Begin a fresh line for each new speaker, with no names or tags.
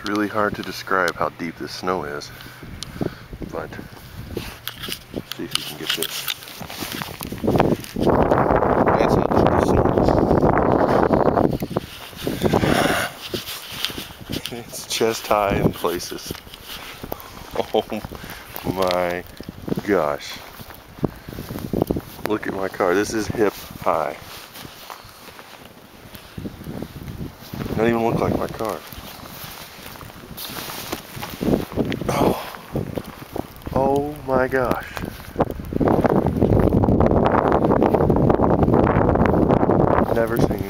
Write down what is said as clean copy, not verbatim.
It's really hard to describe how deep this snow is, but let's see if you can get this. That's how deep the snow is. It's chest high in places. Oh my gosh. Look at my car. This is hip high. Doesn't even look like my car. Oh my gosh. Never seen